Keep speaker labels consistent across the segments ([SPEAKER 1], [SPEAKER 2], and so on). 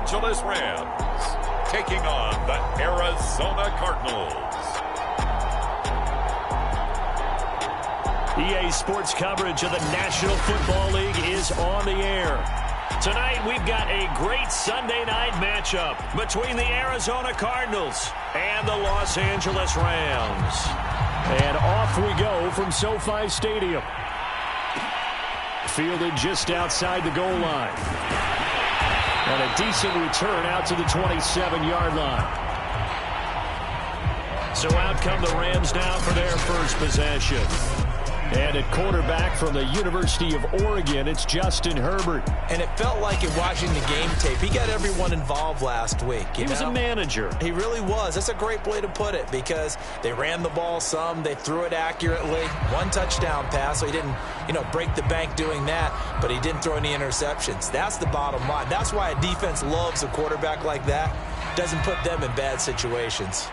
[SPEAKER 1] Angeles Rams taking on the Arizona Cardinals.
[SPEAKER 2] EA Sports coverage of the National Football League is on the air. Tonight, we've got a great Sunday night matchup between the Arizona Cardinals and the Los Angeles Rams. And off we go from SoFi Stadium. Fielded just outside the goal line. And a decent return out to the 27-yard line. So out come the Rams now for their first possession. And at quarterback from the University of Oregon, it's Justin Herbert.
[SPEAKER 3] And it felt like in watching the game tape, he got everyone involved last week.
[SPEAKER 2] He was a manager.
[SPEAKER 3] He really was. That's a great way to put it because they ran the ball some. They threw it accurately. One touchdown pass, so he didn't, break the bank doing that, but he didn't throw any interceptions. That's the bottom line. That's why a defense loves a quarterback like that. Doesn't put them in bad situations.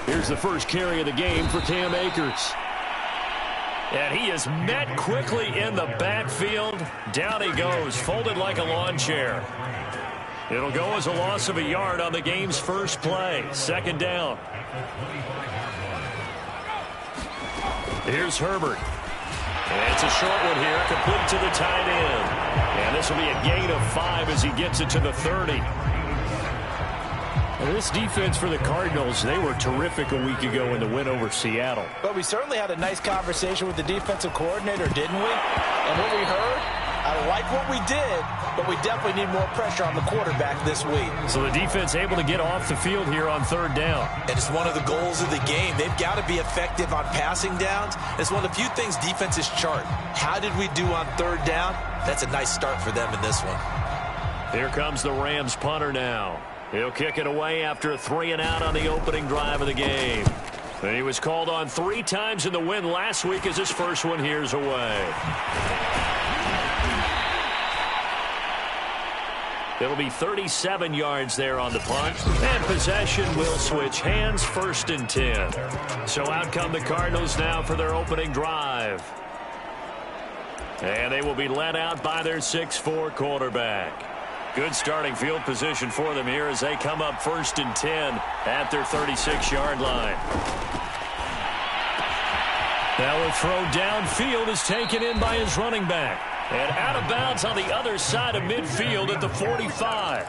[SPEAKER 2] Here's the first carry of the game for Cam Akers. And he is met quickly in the backfield. Down he goes, folded like a lawn chair. It'll go as a loss of a yard on the game's first play. Second down. Here's Herbert. And it's a short one here, complete to the tight end. And this will be a gain of 5 as he gets it to the 30. And this defense for the Cardinals, they were terrific a week ago in the win over Seattle.
[SPEAKER 3] But we certainly had a nice conversation with the defensive coordinator, didn't we? And what we heard, I like what we did, but we definitely need more pressure on the quarterback this week.
[SPEAKER 2] So the defense able to get off the field here on third down.
[SPEAKER 3] And it's one of the goals of the game. They've got to be effective on passing downs. It's one of the few things defenses chart. How did we do on third down? That's a nice start for them in this one.
[SPEAKER 2] Here comes the Rams punter now. He'll kick it away after a 3-and-out on the opening drive of the game. And he was called on 3 times in the win last week as his first one here's away. It'll be 37 yards there on the punt. And possession will switch hands, 1st and 10. So out come the Cardinals now for their opening drive. And they will be led out by their 6'4" quarterback. Good starting field position for them here as they come up 1st and 10 at their 36-yard line. Now a throw downfield is taken in by his running back. And out of bounds on the other side of midfield at the 45.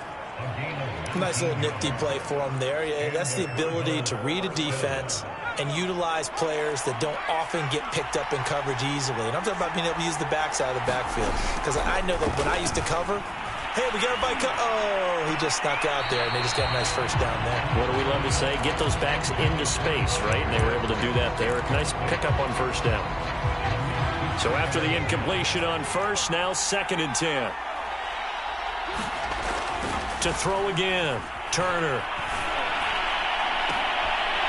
[SPEAKER 3] Nice little nifty play for him there. Yeah, that's the ability to read a defense and utilize players that don't often get picked up in coverage easily. And I'm talking about being able to use the backside of the backfield. Because I know that when I used to cover, hey, we got everybody oh, he just snuck out there, and they just got a nice first down there.
[SPEAKER 2] What do we love to say? Get those backs into space, right? And they were able to do that there. Nice pickup on first down. So after the incompletion on first, now 2nd and 10. To throw again, Turner.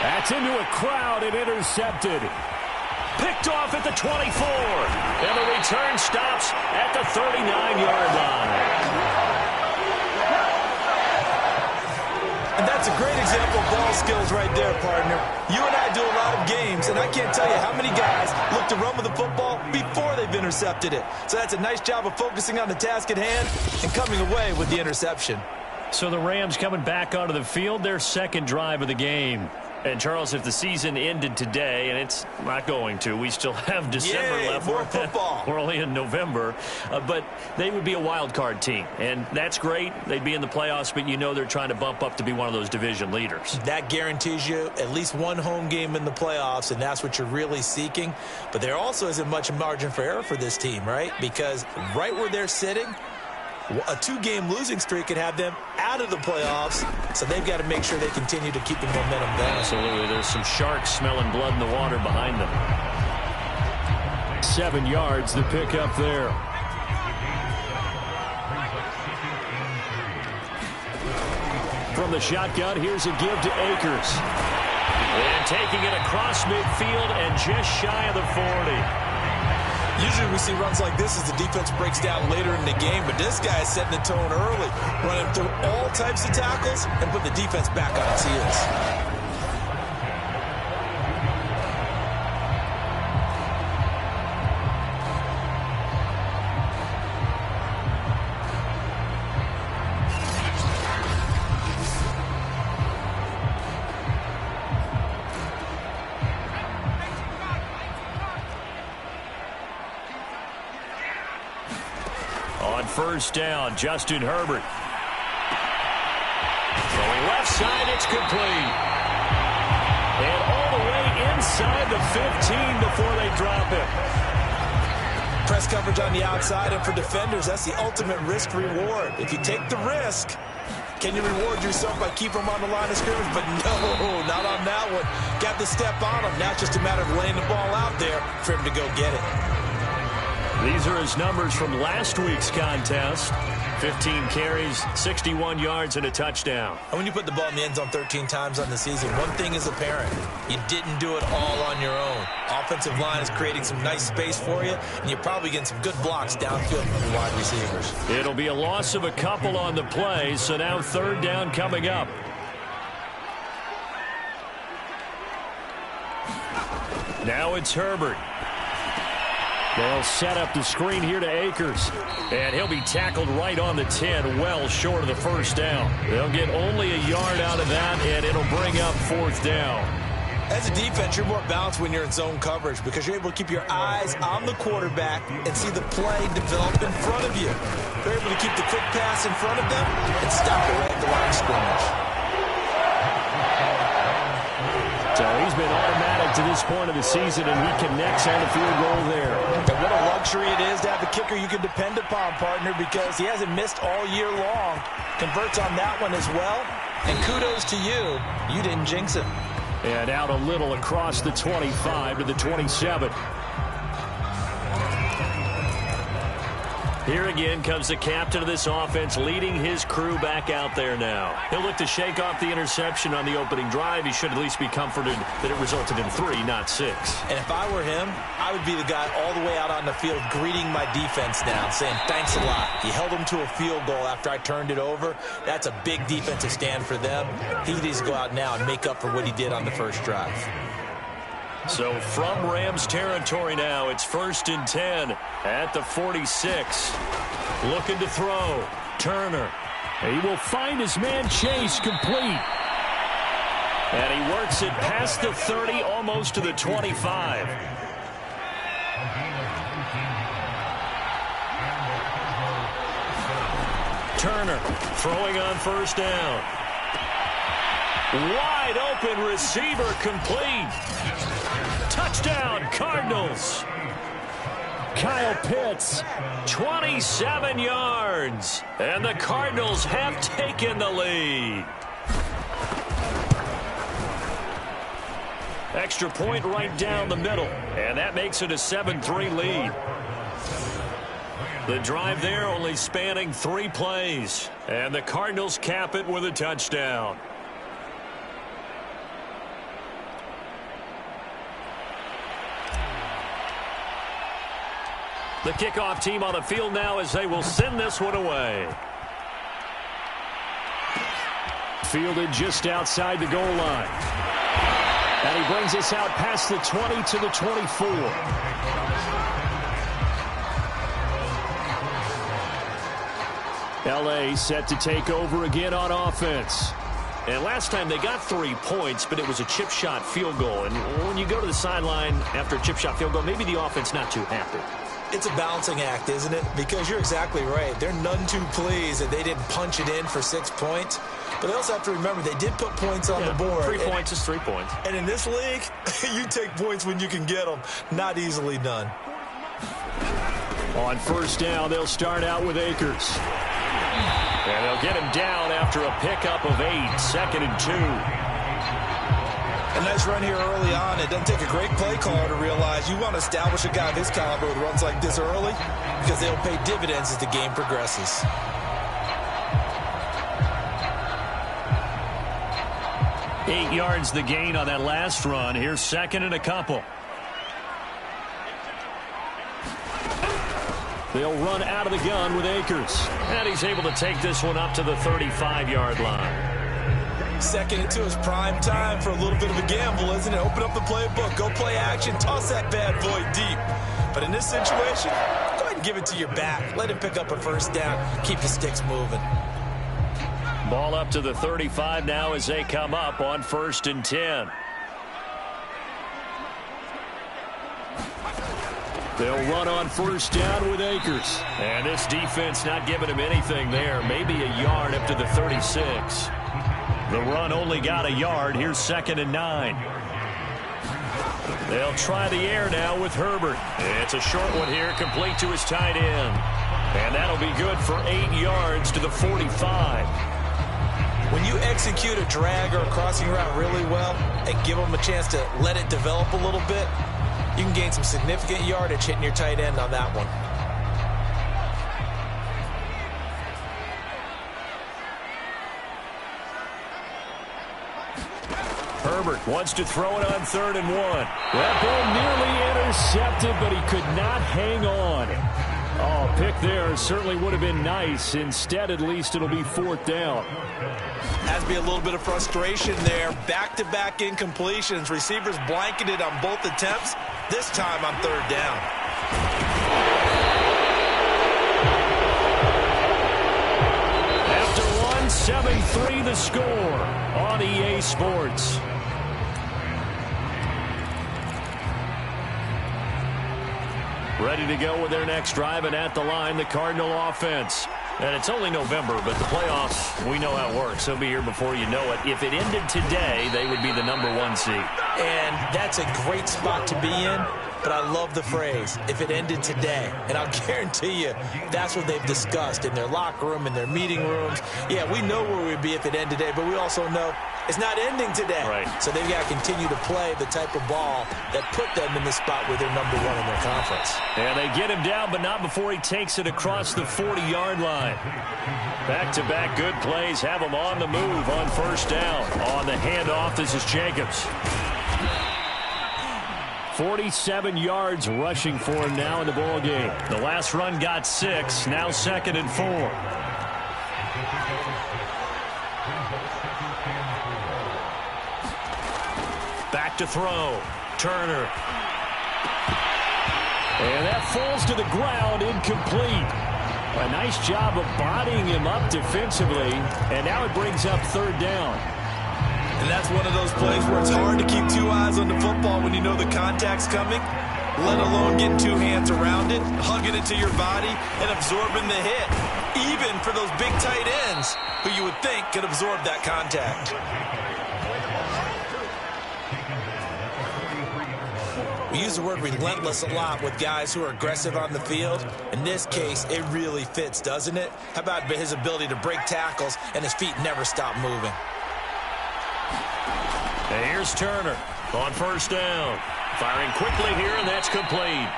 [SPEAKER 2] That's into a crowd and intercepted. Picked off at the 24. And the return stops at the 39-yard line.
[SPEAKER 3] And that's a great example of ball skills right there, partner. You and I do a lot of games, and I can't tell you how many guys look to run with the football before they've intercepted it. So that's a nice job of focusing on the task at hand and coming away with the interception.
[SPEAKER 2] So the Rams coming back onto the field, their second drive of the game. And, Charles, if the season ended today, and it's not going to, we still have December left.
[SPEAKER 3] More football.
[SPEAKER 2] We're only in November. But they would be a wild card team. And that's great. They'd be in the playoffs, but you know they're trying to bump up to be one of those division leaders.
[SPEAKER 3] That guarantees you at least one home game in the playoffs, and that's what you're really seeking. But there also isn't much margin for error for this team, right? Because right where they're sitting, a 2-game losing streak could have them out of the playoffs, so they've got to make sure they continue to keep the momentum going.
[SPEAKER 2] Absolutely. There's some sharks smelling blood in the water behind them. 7 yards, the pickup there. From the shotgun, here's a give to Akers. And taking it across midfield and just shy of the 40.
[SPEAKER 3] Usually we see runs like this as the defense breaks down later in the game, but this guy is setting the tone early, running through all types of tackles and putting the defense back on its heels.
[SPEAKER 2] On first down, Justin Herbert. Throwing left side, it's complete. And all the way inside the 15 before they drop it.
[SPEAKER 3] Press coverage on the outside, and for defenders, that's the ultimate risk-reward. If you take the risk, can you reward yourself by keeping them on the line of scrimmage? But no, not on that one. Got to step on them. Now it's just a matter of laying the ball out there for him to go get it.
[SPEAKER 2] These are his numbers from last week's contest. 15 carries, 61 yards, and a touchdown.
[SPEAKER 3] And when you put the ball in the end zone 13 times on the season, one thing is apparent. You didn't do it all on your own. Offensive line is creating some nice space for you, and you're probably getting some good blocks downfield from the wide receivers.
[SPEAKER 2] It'll be a loss of a couple on the play, so now third down coming up. Now it's Herbert. They'll set up the screen here to Akers. And he'll be tackled right on the 10, well short of the first down. They'll get only a yard out of that, and it'll bring up fourth down.
[SPEAKER 3] As a defense, you're more balanced when you're in zone coverage because you're able to keep your eyes on the quarterback and see the play develop in front of you. They're able to keep the quick pass in front of them and stop it right at the line of scrimmage.
[SPEAKER 2] So he's been automatic to this point of the season, and he connects on the field goal there.
[SPEAKER 3] And what a luxury it is to have a kicker you can depend upon, partner, because he hasn't missed all year long. Converts on that one as well. And kudos to you. You didn't jinx him.
[SPEAKER 2] And out a little across the 25 to the 27. Here again comes the captain of this offense, leading his crew back out there now. He'll look to shake off the interception on the opening drive. He should at least be comforted that it resulted in 3, not 6.
[SPEAKER 3] And if I were him, I would be the guy all the way out on the field greeting my defense now, saying thanks a lot. You held them to a field goal after I turned it over. That's a big defensive stand for them. He needs to go out now and make up for what he did on the first drive.
[SPEAKER 2] So from Rams territory now, it's 1st and 10 at the 46. Looking to throw. Turner. He will find his man Chase complete. And he works it past the 30, almost to the 25. Turner throwing on first down. Wide open receiver complete. Touchdown, Cardinals. Kyle Pitts, 27 yards. And the Cardinals have taken the lead. Extra point right down the middle. And that makes it a 7-3 lead. The drive there only spanning 3 plays. And the Cardinals cap it with a touchdown. The kickoff team on the field now as they will send this one away. Fielded just outside the goal line. And he brings us out past the 20 to the 24. L.A. set to take over again on offense. And last time they got 3 points, but it was a chip shot field goal. And when you go to the sideline after a chip shot field goal, maybe the offense not too happy.
[SPEAKER 3] It's a balancing act, isn't it? Because you're exactly right. They're none too pleased that they didn't punch it in for 6 points. But they also have to remember they did put points on the board.
[SPEAKER 2] 3 points is 3 points.
[SPEAKER 3] And in this league, you take points when you can get them. Not easily done.
[SPEAKER 2] On first down, they'll start out with Akers. And they'll get him down after a pickup of 8, 2nd and 2.
[SPEAKER 3] A nice run here early on. It doesn't take a great play caller to realize you want to establish a guy of his caliber with runs like this early because they'll pay dividends as the game progresses.
[SPEAKER 2] Eight yards the gain on that last run. Here's 2nd and a couple. They'll run out of the gun with Akers. And he's able to take this one up to the 35-yard line.
[SPEAKER 3] 2nd and 2 is prime time for a little bit of a gamble, isn't it? Open up the playbook, go play action, toss that bad boy deep. But in this situation, go ahead and give it to your back. Let him pick up a first down. Keep the sticks moving.
[SPEAKER 2] Ball up to the 35 now as they come up on 1st and 10. They'll run on first down with Akers. And this defense not giving him anything there. Maybe a yard up to the 36. The run only got a yard. Here's 2nd and 9. They'll try the air now with Herbert. It's a short one here, complete to his tight end. And that'll be good for 8 yards to the 45.
[SPEAKER 3] When you execute a drag or a crossing route really well and give them a chance to let it develop a little bit, you can gain some significant yardage hitting your tight end on that one.
[SPEAKER 2] Herbert wants to throw it on 3rd and 1. That ball nearly intercepted, but he could not hang on. Oh, pick there certainly would have been nice. Instead, at least it'll be 4th down.
[SPEAKER 3] Has to be a little bit of frustration there. Back-to-back incompletions. Receivers blanketed on both attempts. This time on 3rd down.
[SPEAKER 2] After one, 7-3 the score on EA Sports. Ready to go with their next drive, and at the line, the Cardinal offense. And it's only November, but the playoffs, we know how it works. They'll be here before you know it. If it ended today, they would be the #1 seed.
[SPEAKER 3] And that's a great spot to be in, but I love the phrase, if it ended today. And I'll guarantee you, that's what they've discussed in their locker room, in their meeting rooms. Yeah, we know where we'd be if it ended today, but we also know it's not ending today.
[SPEAKER 2] Right.
[SPEAKER 3] So they've got to continue to play the type of ball that put them in the spot where they're #1 in their conference.
[SPEAKER 2] And they get him down, but not before he takes it across the 40-yard line. Back-to-back good plays have him on the move on 1st down. On the handoff, this is Jacobs. 47 yards rushing for him now in the ball game. The last run got 6, now 2nd and 4. Back to throw. Turner. And that falls to the ground, incomplete. A nice job of bodying him up defensively, and now it brings up 3rd down.
[SPEAKER 3] And that's one of those plays where it's hard to keep 2 eyes on the football when you know the contact's coming, let alone getting 2 hands around it, hugging it to your body, and absorbing the hit, even for those big tight ends who you would think could absorb that contact. We use the word relentless a lot with guys who are aggressive on the field. In this case, it really fits, doesn't it? How about his ability to break tackles and his feet never stop moving?
[SPEAKER 2] And here's Turner on 1st down. Firing quickly here, and that's complete.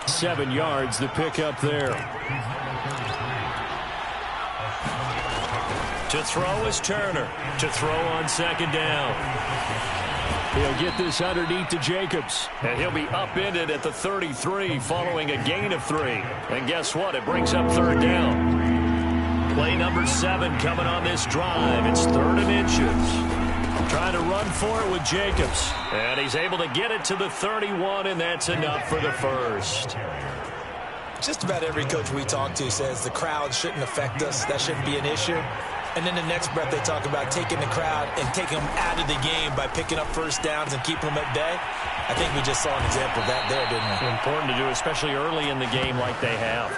[SPEAKER 2] 7 yards, the pickup there. To throw is Turner. To throw on 2nd down. He'll get this underneath to Jacobs. And he'll be upended at the 33 following a gain of 3. And guess what? It brings up 3rd down. Play number 7 coming on this drive. It's 3rd and inches. Trying to run for it with Jacobs. And he's able to get it to the 31, and that's enough for the first.
[SPEAKER 3] Just about every coach we talk to says the crowd shouldn't affect us. That shouldn't be an issue. And then the next breath they talk about taking the crowd and taking them out of the game by picking up 1st downs and keeping them at bay. I think we just saw an example of that there, didn't we?
[SPEAKER 2] Important to do, especially early in the game like they have.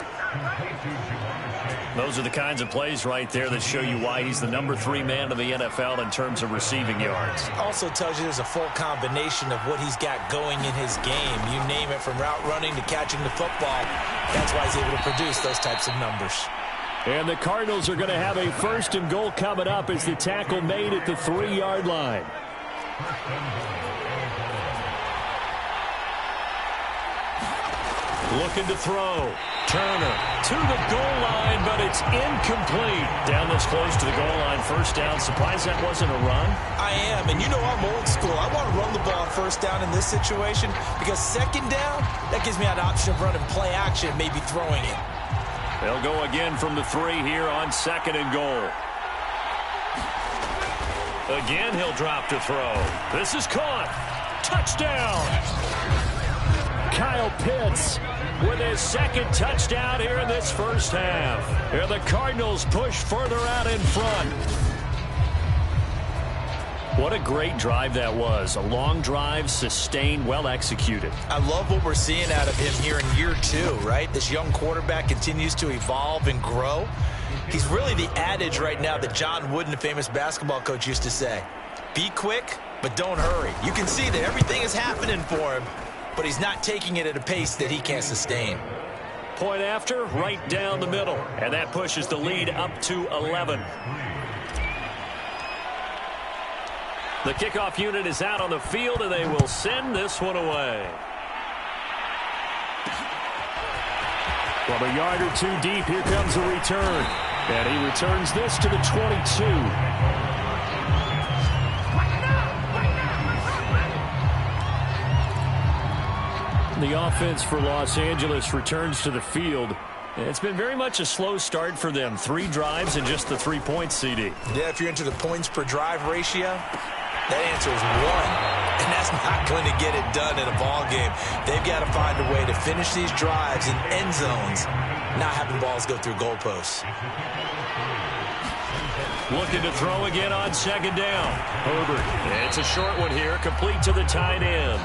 [SPEAKER 2] Those are the kinds of plays right there that show you why he's the #3 man of the NFL in terms of receiving yards.
[SPEAKER 3] Also tells you there's a full combination of what he's got going in his game. You name it, from route running to catching the football. That's why he's able to produce those types of numbers.
[SPEAKER 2] And the Cardinals are going to have a 1st and goal coming up as the tackle made at the 3-yard line. Looking to throw. Turner to the goal line, but it's incomplete. Down this close to the goal line, 1st down. Surprised that wasn't a run?
[SPEAKER 3] I am, and you know I'm old school. I want to run the ball on 1st down in this situation because 2nd down, that gives me an option of running play action, maybe throwing it.
[SPEAKER 2] They'll go again from the 3 here on 2nd and goal. Again, he'll drop to throw. This is caught. Touchdown. Kyle Pitts with his 2nd touchdown here in this 1st half. And the Cardinals push further out in front. What a great drive that was. A long drive, sustained, well executed.
[SPEAKER 3] I love what we're seeing out of him here in year 2, right? This young quarterback continues to evolve and grow. He's really the adage right now that John Wooden, the famous basketball coach, used to say. Be quick, but don't hurry. You can see that everything is happening for him, but he's not taking it at a pace that he can't sustain.
[SPEAKER 2] Point after, right down the middle. And that pushes the lead up to 11. The kickoff unit is out on the field, and they will send this one away. From a yard or 2 deep, here comes the return. And he returns this to the 22. The offense for Los Angeles returns to the field. It's been very much a slow start for them. 3 drives and just the 3 points, CD.
[SPEAKER 3] Yeah, if you're into the points per drive ratio, that answer is 1. And that's not going to get it done in a ball game. They've got to find a way to finish these drives in end zones, not having balls go through goalposts.
[SPEAKER 2] Looking to throw again on second down. Herbert. It's a short one here, complete to the tight end.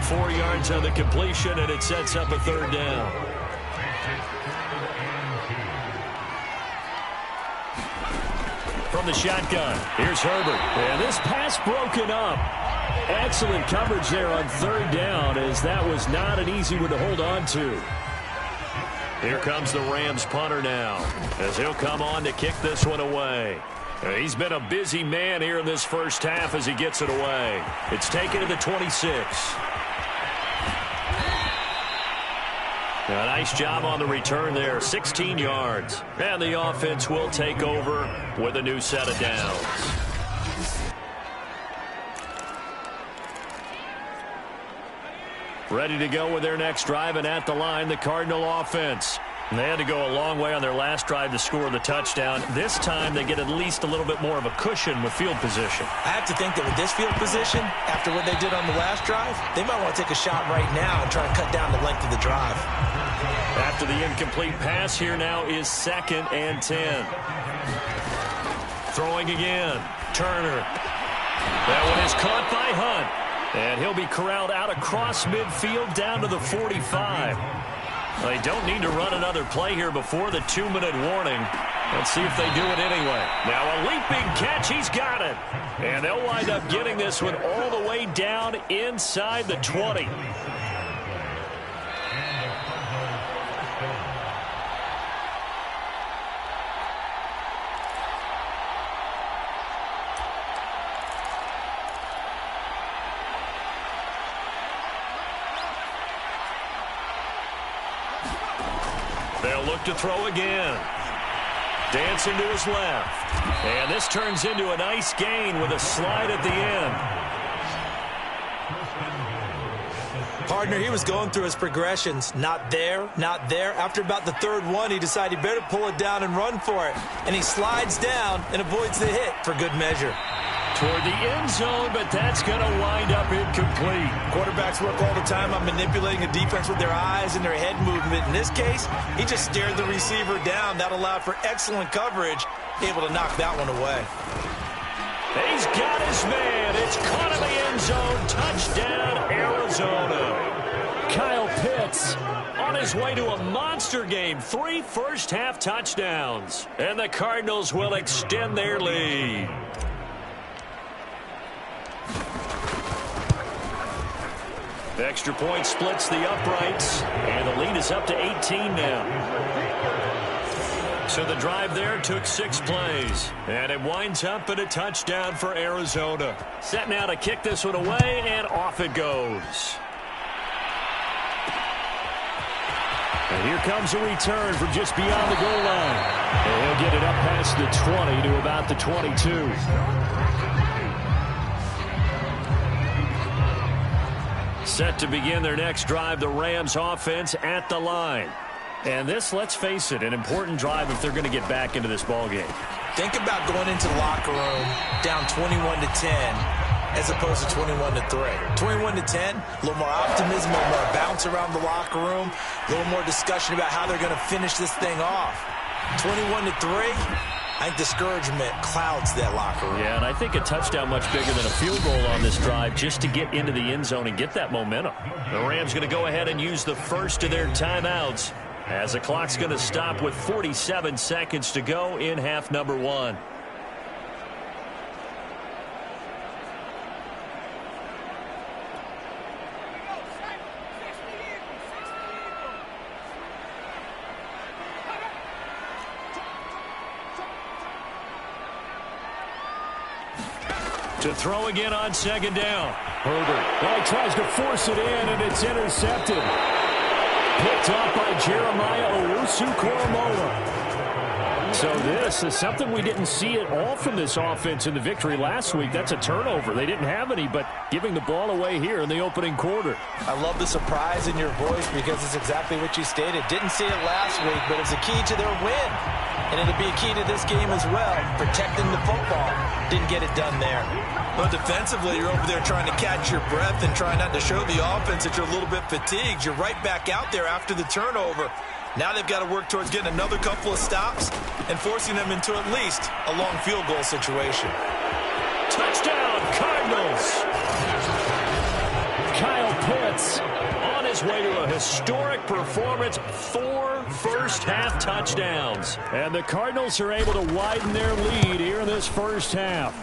[SPEAKER 2] 4 yards on the completion, and it sets up a third down. From the shotgun, here's Herbert. And this pass broken up. Excellent coverage there on third down, as that was not an easy one to hold on to. Here comes the Rams punter now, as he'll come on to kick this one away. He's been a busy man here in this first half as he gets it away. It's taken to the 26. A nice job on the return there, 16 yards. And the offense will take over with a new set of downs. Ready to go with their next drive, and at the line, the Cardinal offense. And they had to go a long way on their last drive to score the touchdown. This time, they get at least a little bit more of a cushion with field position.
[SPEAKER 3] I have to think that with this field position, after what they did on the last drive, they might want to take a shot right now and try and cut down the length of the drive.
[SPEAKER 2] After the incomplete pass, here now is 2nd and 10. Throwing again. Turner. That one is caught by Hunt. And he'll be corralled out across midfield down to the 45. They don't need to run another play here before the 2-minute warning. Let's see if they do it anyway. Now a leaping catch. He's got it. And they'll wind up getting this one all the way down inside the 20. They'll look to throw again. Dancing to his left. And this turns into a nice gain with a slide at the end.
[SPEAKER 3] Partner, he was going through his progressions. Not there, not there. After about the 3rd one, he decided he better pull it down and run for it. And he slides down and avoids the hit for good measure.
[SPEAKER 2] Toward the end zone, but that's going to wind up incomplete.
[SPEAKER 3] Quarterbacks work all the time on manipulating a defense with their eyes and their head movement. In this case, he just stared the receiver down. That allowed for excellent coverage, able to knock that one away.
[SPEAKER 2] He's got his man. It's caught in the end zone. Touchdown, Arizona. Kyle Pitts on his way to a monster game. 3 first-half touchdowns. And the Cardinals will extend their lead. The extra point splits the uprights, and the lead is up to 18 now. So the drive there took 6 plays, and it winds up in a touchdown for Arizona. Set now to kick this one away, and off it goes. And here comes a return from just beyond the goal line. And he'll get it up past the 20 to about the 22. Set to begin their next drive, the Rams offense at the line. And this, let's face it, an important drive if they're going to get back into this ballgame.
[SPEAKER 3] Think about going into the locker room down 21-10 as opposed to 21-3. 21-10, a little more optimism, a little more bounce around the locker room, a little more discussion about how they're going to finish this thing off. 21-3, I think discouragement clouds that locker room.
[SPEAKER 2] Yeah, and I think a touchdown much bigger than a field goal on this drive just to get into the end zone and get that momentum. The Rams going to go ahead and use the first of their timeouts as the clock's going to stop with 47 seconds to go in half number 1. To throw again on second down. Herbert. Well, he tries to force it in, and it's intercepted. Picked off by Jeremiah Owusu-Koramoah. So this is something we didn't see at all from this offense in the victory last week. That's a turnover. They didn't have any, but giving the ball away here in the opening quarter.
[SPEAKER 3] I love the surprise in your voice because it's exactly what you stated. Didn't see it last week, but it's a key to their win. And it'll be a key to this game as well, protecting the football. Didn't get it done there. Well, defensively, you're over there trying to catch your breath and trying not to show the offense that you're a little bit fatigued. You're right back out there after the turnover. Now they've got to work towards getting another couple of stops and forcing them into at least a long field goal situation.
[SPEAKER 2] Touchdown, Cardinals! Kyle Pitts on his way to a historic performance, 4 first-half touchdowns. And the Cardinals are able to widen their lead here in this first half.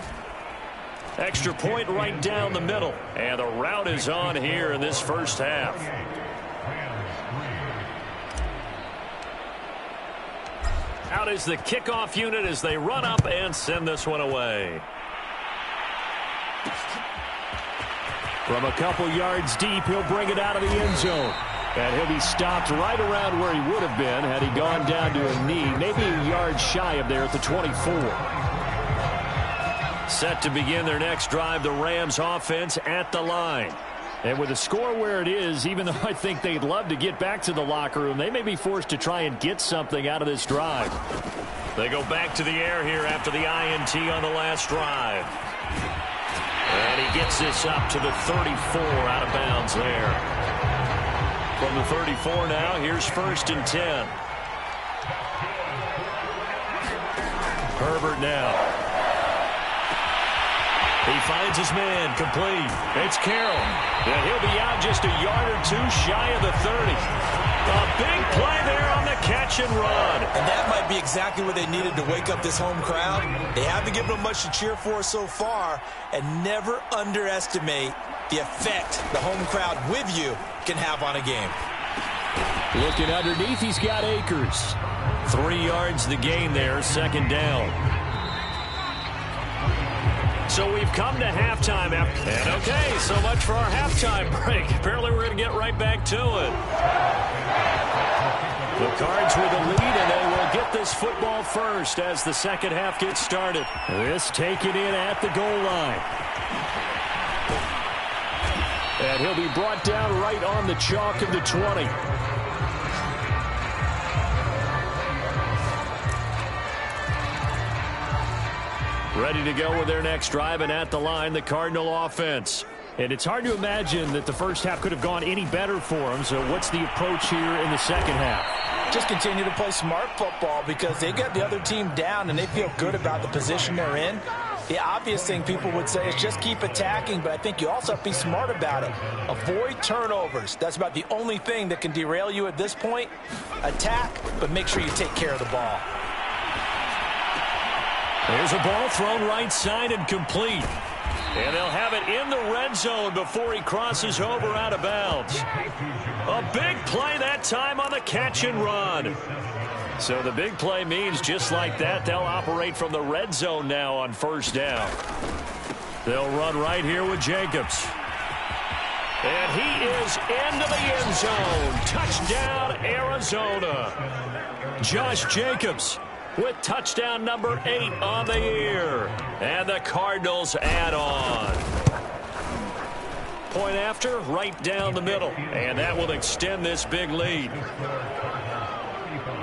[SPEAKER 2] Extra point right down the middle. And the route is on here in this first half. Out is the kickoff unit as they run up and send this one away. From a couple yards deep, he'll bring it out of the end zone. And he'll be stopped right around where he would have been had he gone down to a knee, maybe a yard shy of there at the 24. Set to begin their next drive, the Rams offense at the line. And with the score where it is, even though I think they'd love to get back to the locker room, they may be forced to try and get something out of this drive. They go back to the air here after the INT on the last drive. And he gets this up to the 34 out of bounds there. From the 34 now, here's 1st and 10. Herbert now. He finds his man, complete. It's Carroll. And he'll be out just a yard or two shy of the 30. A big play there on the catch and run.
[SPEAKER 3] And that might be exactly what they needed to wake up this home crowd. They haven't given them much to cheer for so far. And never underestimate the effect the home crowd with you can have on a game.
[SPEAKER 2] Looking underneath, he's got Akers. 3 yards the gain there, 2nd down. So we've come to halftime. And okay, so much for our halftime break. Apparently we're going to get right back to it. The Cards with the lead, and they will get this football first as the second half gets started. This taken in at the goal line. And he'll be brought down right on the chalk of the 20. Ready to go with their next drive, and at the line, the Cardinal offense. And it's hard to imagine that the first half could have gone any better for them. So what's the approach here in the second half?
[SPEAKER 3] Just continue to play smart football because they got the other team down and they feel good about the position they're in. The obvious thing people would say is just keep attacking, but I think you also have to be smart about it. Avoid turnovers. That's about the only thing that can derail you at this point. Attack, but make sure you take care of the ball.
[SPEAKER 2] There's a ball thrown right side and complete. And they'll have it in the red zone before he crosses over out of bounds. A big play that time on the catch and run. So the big play means just like that, they'll operate from the red zone now on 1st down. They'll run right here with Jacobs. And he is into the end zone. Touchdown, Arizona. Josh Jacobs with touchdown number 8 on the year. And the Cardinals add on. Point after, right down the middle. And that will extend this big lead.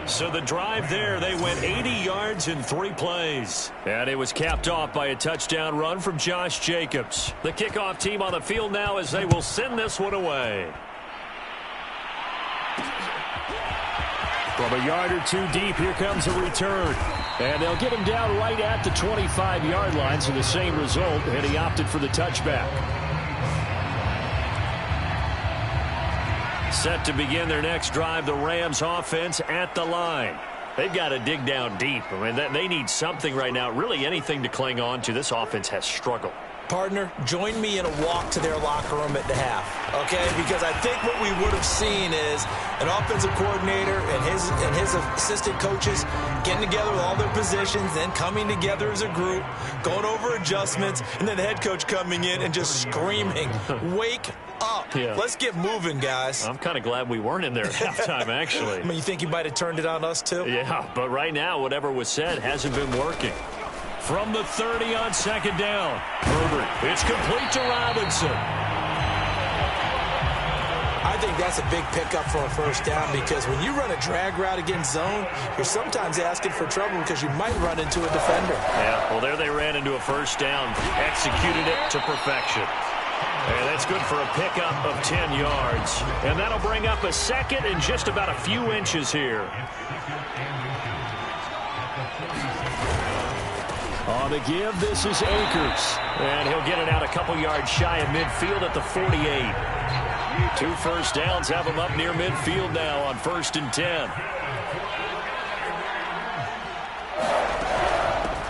[SPEAKER 2] So the drive there, they went 80 yards in 3 plays. And it was capped off by a touchdown run from Josh Jacobs. The kickoff team on the field now as they will send this one away. From a yard or two deep, here comes a return. And they'll get him down right at the 25-yard line, so the same result, and he opted for the touchback. Set to begin their next drive, the Rams offense at the line. They've got to dig down deep. I mean, they need something right now, really anything to cling on to. This offense has struggled.
[SPEAKER 3] Partner, join me in a walk to their locker room at the half, okay? Because I think what we would have seen is an offensive coordinator and his assistant coaches getting together with all their positions, then coming together as a group, going over adjustments, and then the head coach coming in and just screaming, wake up. Yeah. Let's get moving, guys.
[SPEAKER 2] I'm kind of glad we weren't in there at halftime, actually.
[SPEAKER 3] I mean, you think he might have turned it on us, too?
[SPEAKER 2] Yeah, but right now, whatever was said hasn't been working. From the 30 on second down, Herbert. It's complete to Robinson.
[SPEAKER 3] I think that's a big pickup for a first down because when you run a drag route against zone, you're sometimes asking for trouble because you might run into a defender.
[SPEAKER 2] Yeah, well, there they ran into a first down, executed it to perfection. And that's good for a pickup of 10 yards. And that'll bring up a second and just about a few inches here. On the give, this is Akers. And he'll get it out a couple yards shy of midfield at the 48. 2 first downs have him up near midfield now on 1st and 10.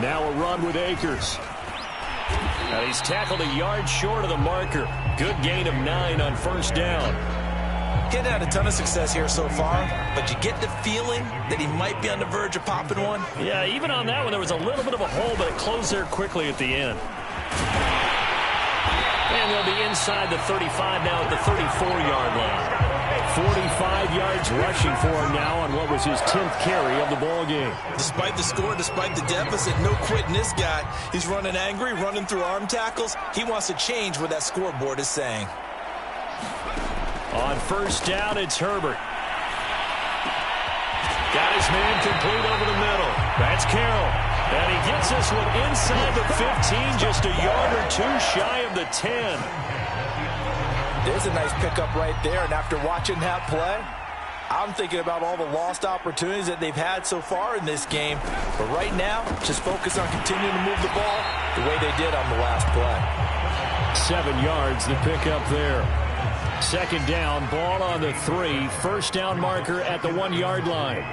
[SPEAKER 2] Now a run with Akers. Now he's tackled a yard short of the marker. Good gain of 9 on first down.
[SPEAKER 3] Getting had a ton of success here so far, but you get the feeling that he might be on the verge of popping one.
[SPEAKER 2] Yeah, even on that one, there was a little bit of a hole, but it closed there quickly at the end. And they'll be inside the 35 now at the 34-yard line. 45 yards rushing for him now on what was his 10th carry of the ball game.
[SPEAKER 3] Despite the score, despite the deficit, no quitting this guy. He's running angry, running through arm tackles. He wants to change what that scoreboard is saying.
[SPEAKER 2] On first down, it's Herbert. Got his man complete over the middle. That's Carroll. And he gets this one inside the 15, just a yard or two shy of the 10.
[SPEAKER 3] There's a nice pickup right there, and after watching that play, I'm thinking about all the lost opportunities that they've had so far in this game. But right now, just focus on continuing to move the ball the way they did on the last play.
[SPEAKER 2] 7 yards, the pickup there. Second down, ball on the 3. First down marker at the 1-yard line.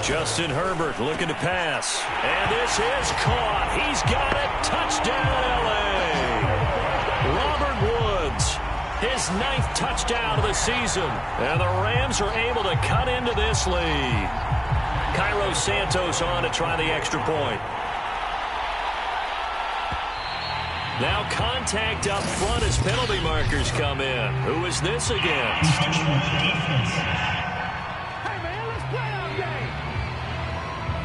[SPEAKER 2] Justin Herbert looking to pass. And this is caught. He's got it. Touchdown, L.A. Robert Woods, his 9th touchdown of the season. And the Rams are able to cut into this lead. Cairo Santos on to try the extra point. Now contact up front as penalty markers come in. Who is this against?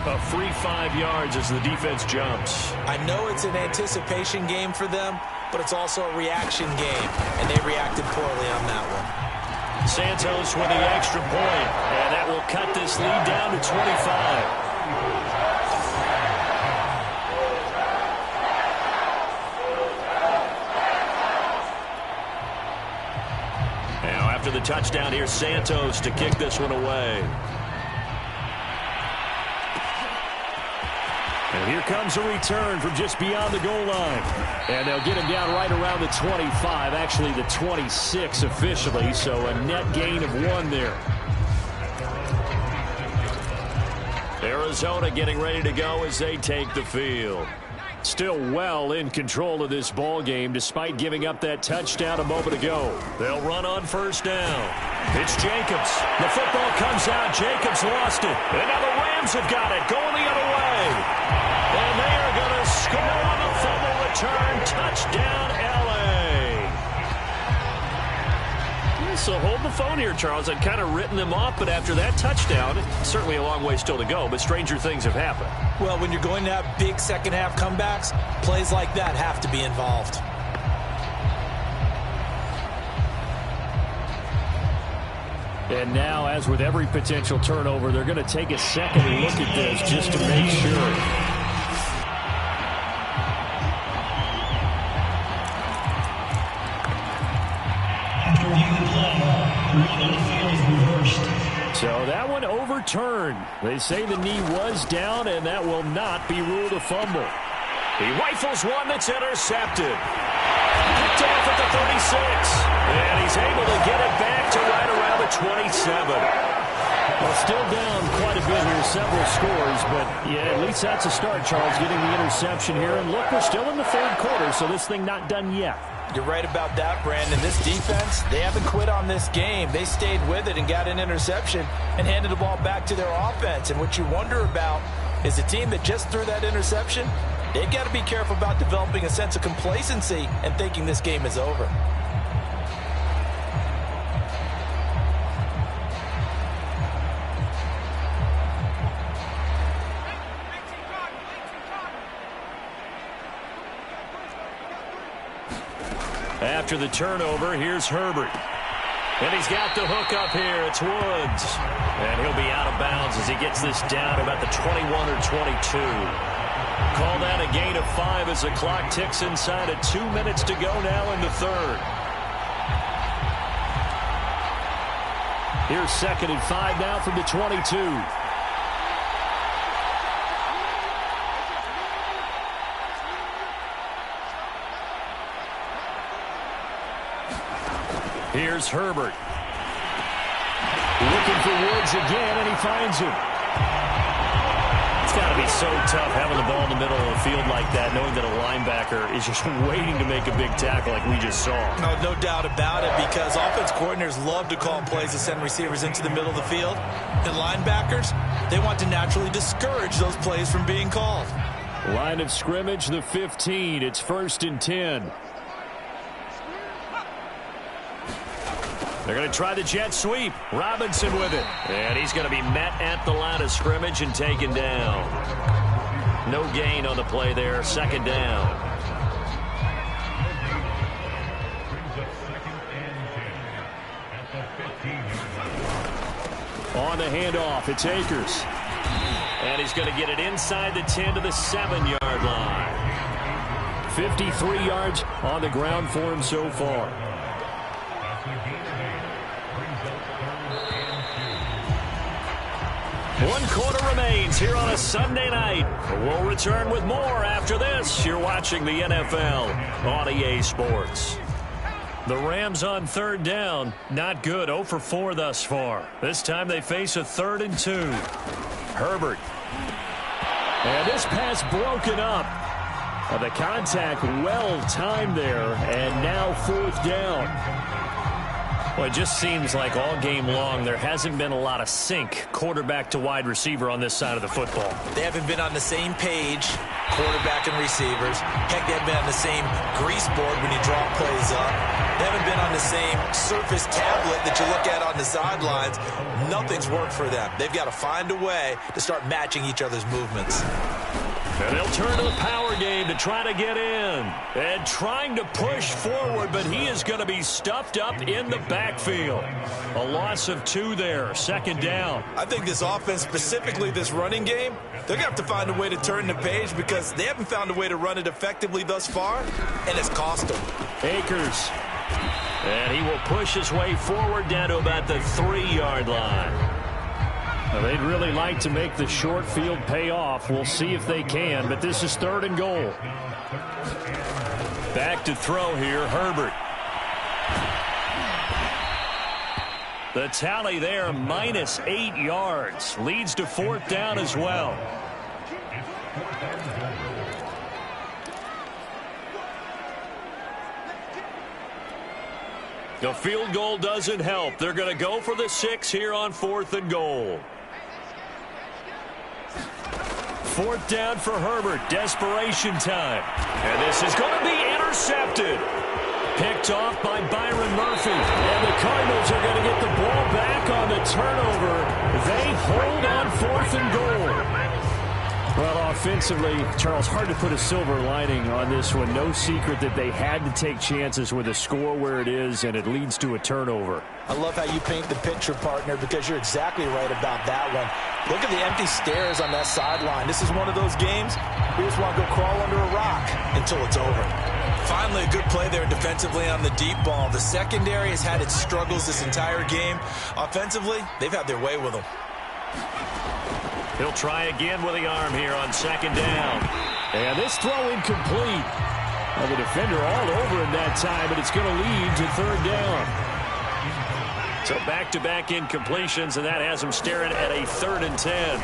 [SPEAKER 2] A free 5 yards as the defense jumps.
[SPEAKER 3] I know it's an anticipation game for them, but it's also a reaction game, and they reacted poorly on that one.
[SPEAKER 2] Santos with the extra point, and that will cut this lead down to 25. After the touchdown, here's Santos to kick this one away. And here comes a return from just beyond the goal line. And they'll get him down right around the 25, actually the 26 officially, so a net gain of 1 there. Arizona getting ready to go as they take the field. Still well in control of this ball game despite giving up that touchdown a moment ago. They'll run on first down. It's Jacobs. The football comes out. Jacobs lost it. And now the Rams have got it going the other way. And they are going to score on the fumble return. Touchdown, L.A. So hold the phone here, Charles. I'd kind of written them off, but after that touchdown, certainly a long way still to go, but stranger things have happened.
[SPEAKER 3] Well, when you're going to have big second-half comebacks, plays like that have to be involved.
[SPEAKER 2] And now, as with every potential turnover, they're going to take a second look at this just to make sure. So that one overturned. They say the knee was down, and that will not be ruled a fumble. He rifles one that's intercepted. Picked off at the 36. And he's able to get it back to right around the 27. Well, still down quite a bit here, several scores, but yeah, at least that's a start, Charles, getting the interception here. And look, we're still in the third quarter, so this thing not done yet.
[SPEAKER 3] You're right about that, Brandon. This defense, they haven't quit on this game. They stayed with it and got an interception and handed the ball back to their offense. And what you wonder about is a team that just threw that interception, they've got to be careful about developing a sense of complacency and thinking this game is over.
[SPEAKER 2] After the turnover, here's Herbert. And he's got the hook up here. It's Woods. And he'll be out of bounds as he gets this down about the 21 or 22. Call that a gain of 5 as the clock ticks inside of 2 minutes to go now in the third. Here's 2nd and 5 now from the 22. Here's Herbert. Looking for Woods again, and he finds him. It's got to be so tough having the ball in the middle of the field like that, knowing that a linebacker is just waiting to make a big tackle like we just saw.
[SPEAKER 3] No doubt about it, because offense coordinators love to call plays to send receivers into the middle of the field. And linebackers, they want to naturally discourage those plays from being called.
[SPEAKER 2] Line of scrimmage, the 15. It's 1st and 10. They're going to try the jet sweep. Robinson with it. And he's going to be met at the line of scrimmage and taken down. No gain on the play there. 2nd down. On the handoff, it's Akers. And he's going to get it inside the 10 to the 7-yard line. 53 yards on the ground for him so far. One quarter remains here on a Sunday night. We'll return with more after this. You're watching the NFL on EA Sports. The Rams on 3rd down. Not good. 0 for 4 thus far. This time they face a 3rd and 2. Herbert. And this pass broken up. The contact well timed there. And now 4th down. Well, it just seems like all game long there hasn't been a lot of sync quarterback to wide receiver on this side of the football.
[SPEAKER 3] They haven't been on the same page, quarterback and receivers. Heck, they haven't been on the same grease board when you draw plays up. They haven't been on the same surface tablet that you look at on the sidelines. Nothing's worked for them. They've got to find a way to start matching each other's movements.
[SPEAKER 2] And they'll turn to the power game to try to get in. And trying to push forward, but he is going to be stuffed up in the backfield. A loss of 2 there, 2nd down.
[SPEAKER 3] I think this offense, specifically this running game, they're going to have to find a way to turn the page because they haven't found a way to run it effectively thus far, and it's cost them.
[SPEAKER 2] Akers. And he will push his way forward down to about the 3-yard line. Now, they'd really like to make the short field pay off. We'll see if they can, but this is 3rd and goal. Back to throw here, Herbert. The tally there, minus 8 yards. Leads to 4th down as well. The field goal doesn't help. They're going to go for the 6 here on 4th and goal. 4th down for Herbert. Desperation time. And this is going to be intercepted. Picked off by Byron Murphy. And the Cardinals are going to get the ball back on the turnover. They hold on 4th and goal. Well, offensively, Charles, hard to put a silver lining on this one. No secret that they had to take chances with a score where it is, and it leads to a turnover.
[SPEAKER 3] I love how you paint the picture, partner, because you're exactly right about that one. Look at the empty stares on that sideline. This is one of those games we just want to go crawl under a rock until it's over. Finally, a good play there defensively on the deep ball. The secondary has had its struggles this entire game. Offensively, they've had their way with them.
[SPEAKER 2] He'll try again with the arm here on second down. And this throw incomplete. Well, the defender all over him that time, but it's going to lead to third down. So back-to-back incompletions, and that has him staring at a 3rd and 10.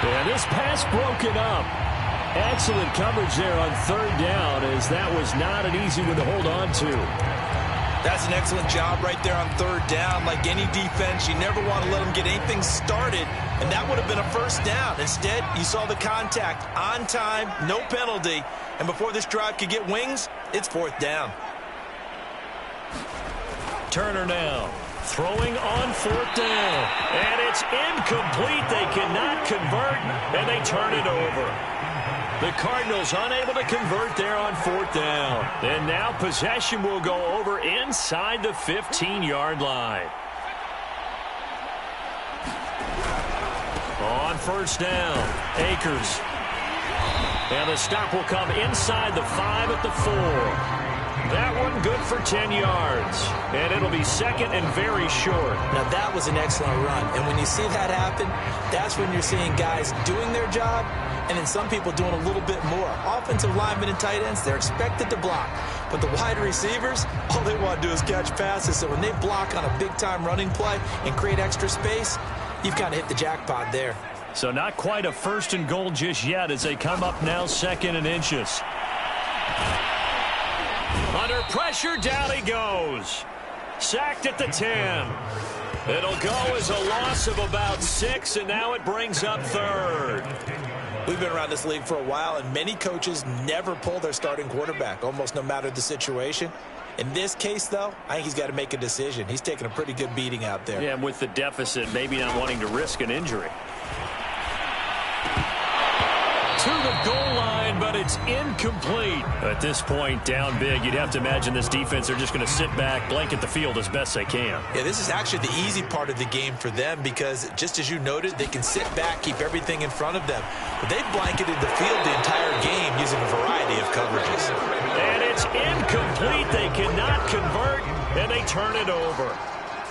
[SPEAKER 2] And this pass broken up. Excellent coverage there on third down, as that was not an easy one to hold on to.
[SPEAKER 3] That's an excellent job right there on third down. Like any defense, you never want to let them get anything started, and that would have been a first down. Instead, you saw the contact on time, no penalty, and before this drive could get wings, it's 4th down.
[SPEAKER 2] Turner now throwing on 4th down, and it's incomplete. They cannot convert, and they turn it over. The Cardinals unable to convert there on 4th down. And now possession will go over inside the 15-yard line. On 1st down, Akers. And the stop will come inside the 5 at the 4. That one good for 10 yards. And it'll be 2nd and very short.
[SPEAKER 3] Now that was an excellent run. And when you see that happen, that's when you're seeing guys doing their job and then some people doing a little bit more. Offensive linemen and tight ends, they're expected to block. But the wide receivers, all they want to do is catch passes. So when they block on a big-time running play and create extra space, you've kind of hit the jackpot there.
[SPEAKER 2] So not quite a 1st and goal just yet as they come up now 2nd and inches. Under pressure, down he goes. Sacked at the 10. It'll go as a loss of about 6, and now it brings up 3rd.
[SPEAKER 3] We've been around this league for a while, and many coaches never pull their starting quarterback, almost no matter the situation. In this case, though, I think he's got to make a decision. He's taking a pretty good beating out there.
[SPEAKER 2] Yeah, and with the deficit, maybe not wanting to risk an injury. To the goal line, but it's incomplete. At this point, down big, you'd have to imagine this defense, they're just going to sit back, blanket the field as best they can.
[SPEAKER 3] Yeah, this is actually the easy part of the game for them because, just as you noted, they can sit back, keep everything in front of them. But they've blanketed the field the entire game using a variety of coverages.
[SPEAKER 2] And it's incomplete. They cannot convert, and they turn it over.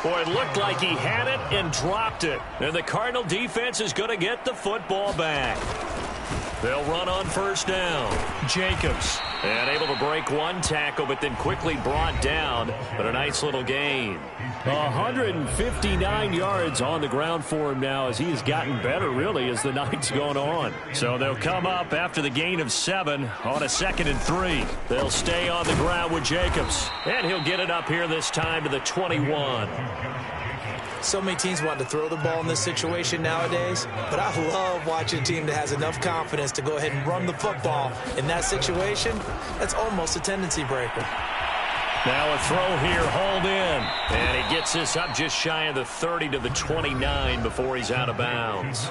[SPEAKER 2] Boy, it looked like he had it and dropped it. And the Cardinal defense is going to get the football back. They'll run on 1st down. Jacobs. And able to break one tackle, but then quickly brought down. But a nice little gain. 159 yards on the ground for him now as he has gotten better, really, as the night's gone on. So they'll come up after the gain of 7 on a 2nd and 3. They'll stay on the ground with Jacobs. And he'll get it up here this time to the 21.
[SPEAKER 3] So many teams want to throw the ball in this situation nowadays, but I love watching a team that has enough confidence to go ahead and run the football. In that situation, that's almost a tendency breaker.
[SPEAKER 2] Now a throw here, hauled in. And he gets this up just shy of the 30 to the 29 before he's out of bounds.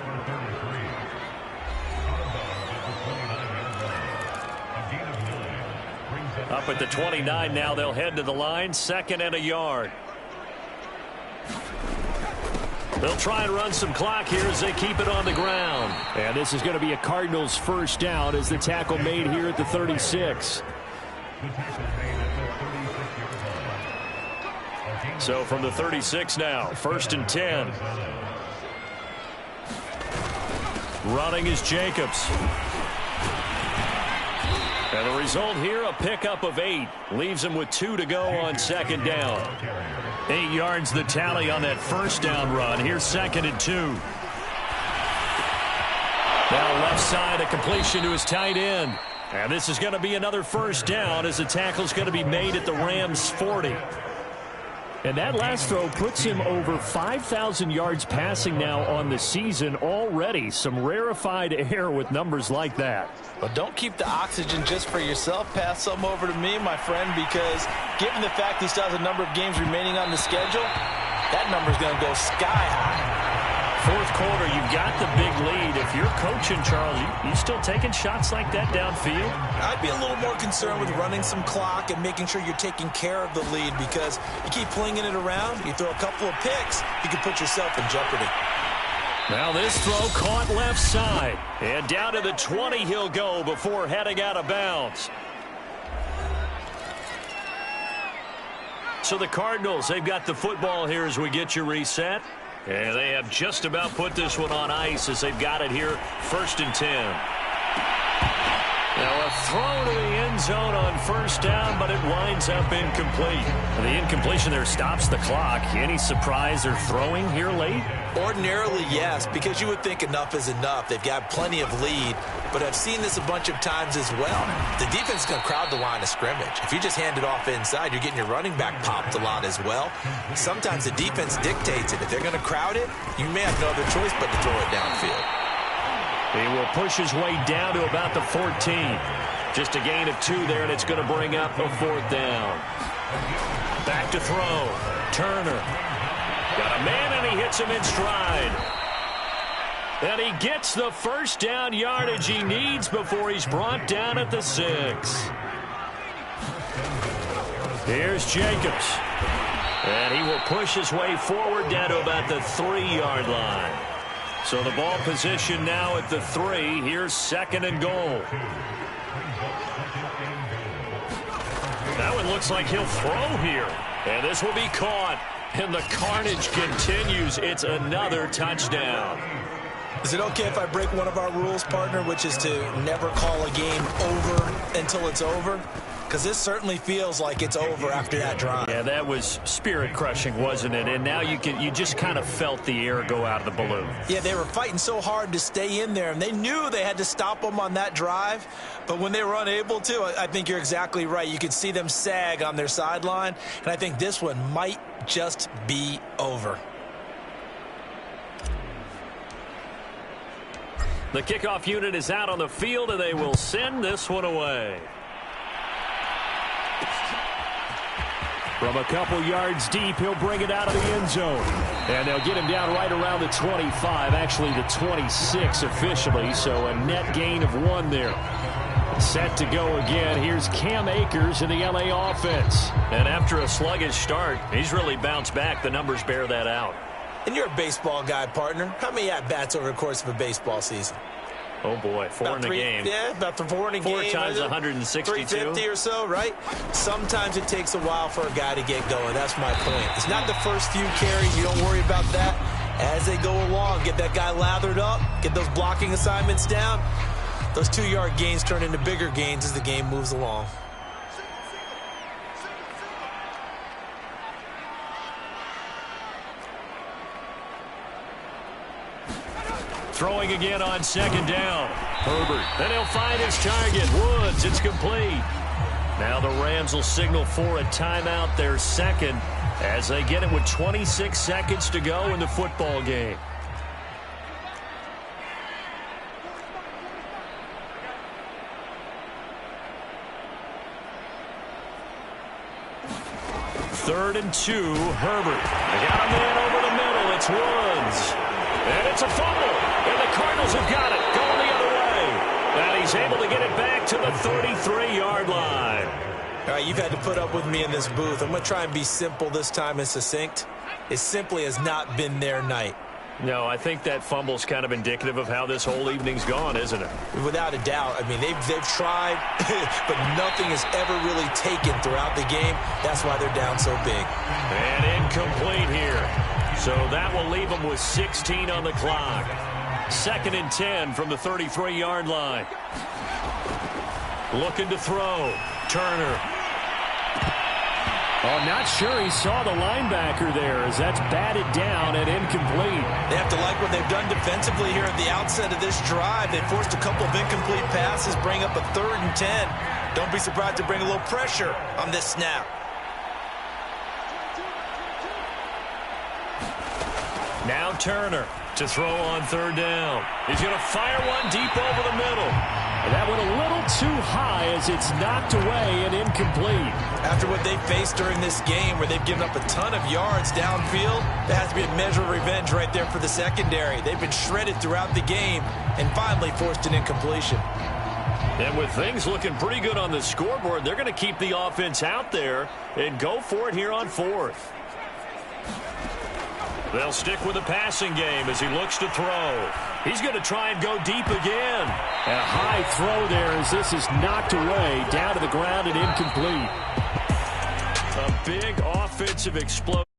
[SPEAKER 2] Up at the 29 now, they'll head to the line, 2nd and a yard. They'll try and run some clock here as they keep it on the ground. And this is going to be a Cardinals 1st down as the tackle made here at the 36. So from the 36 now, 1st and 10. Running is Jacobs. And the result here, a pickup of 8. Leaves him with 2 to go on 2nd down. 8 yards the tally on that 1st down run. Here's 2nd and 2. Now left side, a completion to his tight end. And this is going to be another 1st down as the tackle's going to be made at the Rams' 40. And that last throw puts him over 5,000 yards passing now on the season already. Some rarefied air with numbers like that.
[SPEAKER 3] But don't keep the oxygen just for yourself. Pass some over to me, my friend, because given the fact he still has a number of games remaining on the schedule, that number's going to go sky high.
[SPEAKER 2] 4th quarter, you've got the big lead. If you're coaching, Charles, you still taking shots like that downfield?
[SPEAKER 3] I'd be a little more concerned with running some clock and making sure you're taking care of the lead because you keep flinging it around, you throw a couple of picks, you can put yourself in jeopardy.
[SPEAKER 2] Now this throw caught left side. And down to the 20 he'll go before heading out of bounds. So the Cardinals, they've got the football here as we get you reset. And they have just about put this one on ice as they've got it here, 1st and 10. Now a throw to the end zone on 1st down, but it winds up incomplete.
[SPEAKER 4] The incompletion there stops the clock. Any surprise they're throwing here late?
[SPEAKER 3] Ordinarily, yes, because you would think enough is enough. They've got plenty of lead, but I've seen this a bunch of times as well. The defense is going to crowd the line of scrimmage. If you just hand it off inside, you're getting your running back popped a lot as well. Sometimes the defense dictates it. If they're going to crowd it, you may have no other choice but to throw it downfield.
[SPEAKER 2] He will push his way down to about the 14. Just a gain of 2 there, and it's going to bring up a 4th down. Back to throw. Turner. Got a man, and he hits him in stride. And he gets the 1st down yardage he needs before he's brought down at the 6. Here's Jacobs. And he will push his way forward down to about the 3-yard line. So the ball position now at the 3. Here's 2nd and goal. That one looks like he'll throw here. And this will be caught. And the carnage continues. It's another touchdown.
[SPEAKER 3] Is it okay if I break one of our rules, partner, which is to never call a game over until it's over? Because this certainly feels like it's over after that drive.
[SPEAKER 2] Yeah, that was spirit-crushing, wasn't it? And now you just kind of felt the air go out of the balloon.
[SPEAKER 3] Yeah, they were fighting so hard to stay in there, and they knew they had to stop them on that drive. But when they were unable to, I think you're exactly right. You could see them sag on their sideline, and I think this one might just be over.
[SPEAKER 2] The kickoff unit is out on the field, and they will send this one away. From a couple yards deep, he'll bring it out of the end zone. And they'll get him down right around the 25, actually the 26 officially, so a net gain of 1 there. Set to go again. Here's Cam Akers in the LA offense. And after a sluggish start, he's really bounced back. The numbers bear that out.
[SPEAKER 3] And you're a baseball guy, partner. How many at-bats over the course of a baseball season?
[SPEAKER 2] Oh, boy, 4 in a game.
[SPEAKER 3] Yeah, about 4 in a game.
[SPEAKER 2] 4 times 162.
[SPEAKER 3] 350 or so, right? Sometimes it takes a while for a guy to get going. That's my point. It's not the first few carries. You don't worry about that. As they go along, get that guy lathered up, get those blocking assignments down. Those 2-yard gains turn into bigger gains as the game moves along.
[SPEAKER 2] Throwing again on 2nd down. Herbert. Then he'll find his target. Woods. It's complete. Now the Rams will signal for a timeout, their 2nd, as they get it with 26 seconds to go in the football game. Third and 2, Herbert. They got a man over the middle. It's Woods. And it's a fumble. And the Cardinals have got it. Going the other way. And he's able to get it back to the 33-yard line.
[SPEAKER 3] All right, you've had to put up with me in this booth. I'm going to try and be simple this time and succinct. It simply has not been their night.
[SPEAKER 2] No, I think that fumble's kind of indicative of how this whole evening's gone, isn't it?
[SPEAKER 3] Without a doubt. I mean, they've tried, but nothing has ever really taken throughout the game. That's why they're down so big.
[SPEAKER 2] And incomplete here. So that will leave them with 16 on the clock. 2nd and 10 from the 33-yard line. Looking to throw. Turner. Oh, not sure he saw the linebacker there as that's batted down and incomplete.
[SPEAKER 3] They have to like what they've done defensively here at the outset of this drive. They forced a couple of incomplete passes, bring up a 3rd and 10. Don't be surprised to bring a little pressure on this snap.
[SPEAKER 2] Now Turner to throw on 3rd down. He's going to fire one deep over the middle. And that went a little too high as it's knocked away and incomplete.
[SPEAKER 3] After what they faced during this game where they've given up a ton of yards downfield, there has to be a measure of revenge right there for the secondary. They've been shredded throughout the game and finally forced an incompletion.
[SPEAKER 2] And with things looking pretty good on the scoreboard, they're going to keep the offense out there and go for it here on 4th. They'll stick with the passing game as he looks to throw. He's going to try and go deep again.
[SPEAKER 5] A high throw there as this is knocked away, down to the ground and incomplete.
[SPEAKER 2] A big offensive explosion.